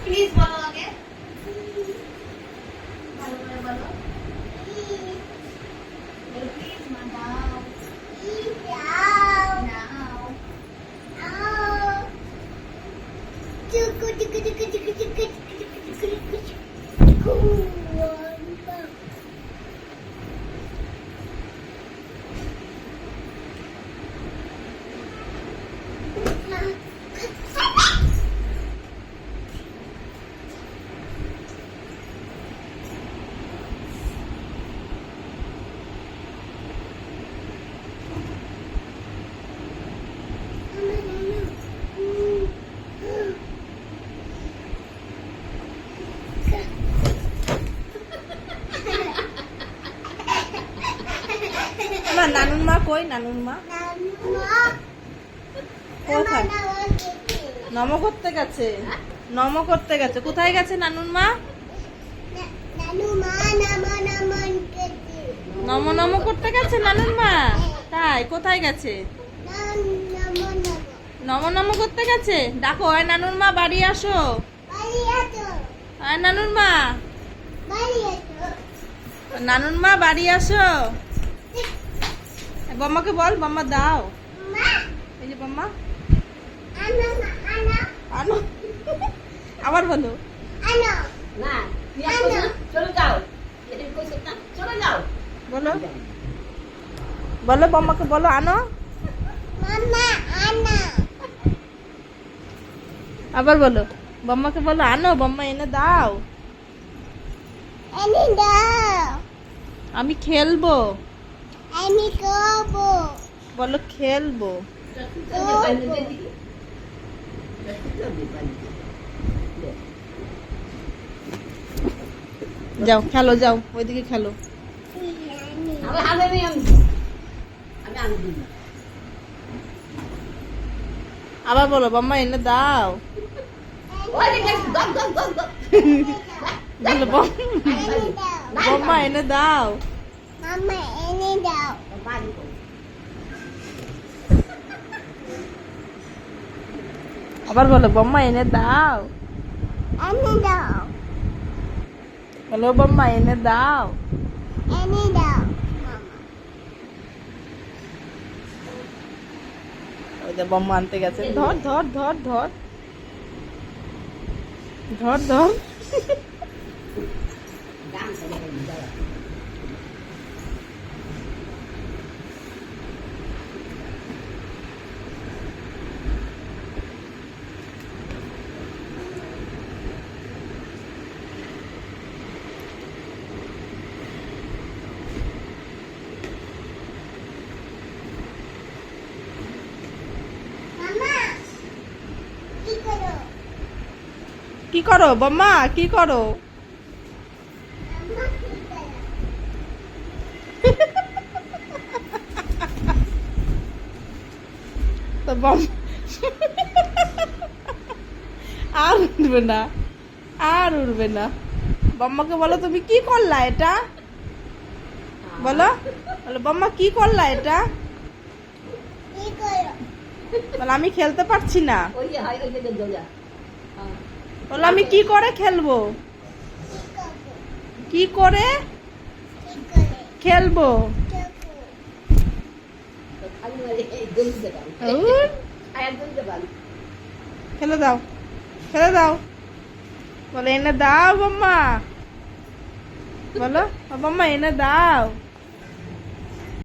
Please বলো আগে, ভালো করে বলো। প্লিজ মা দাও, নাও। নানুর মা কই? নানুর মা কোথায়? নম করতে গেছে, নম করতে গেছে। কোথায় গেছে নানুর মা? নম নম করতে গেছে নানুর মা। তাই? কোথায় গেছে? নম নম করতে গেছে। ডাকো, আয় নানুর মা বাড়ি আসো। আয় নানুর মা, নানুর মা বাড়ি আসো। বম্মাকে বল, বম্মা দাও। এই যে বম্মা আনো। আবার বলো, বলো বলো বম্মাকে বলো আনো। আবার বলো, বম্মাকে বলো আনো, বম্মা এনে দাও। আমি খেলবো। বলো খেলবো। যাও খেলো, যাও ওইদিকে খেলো। আবার বলো, বম্মা এনে দাও। বলো বম্মা এনে দাও। আবার বলো, বম্মা এনে দাও। বলো বম্মা এনে দাও। ওই যে বম্মা আনতে গেছে। ধর ধর ধর ধর ধর ধর। কি করো বম্মা, কি করো? তো আর উঠবে না, আর উঠবে না। বম্মাকে বলো তুমি কি করলা এটা? বলো বলো বম্মা কি করলা এটা? বলো আমি খেলতে পারছি না। বলো আমি কি করে খেলবো? কি করে খেলবো? খেলে দাও, খেলে দাও। বলো এনে দাও বম্মা। বলো বম্মা এনে দাও।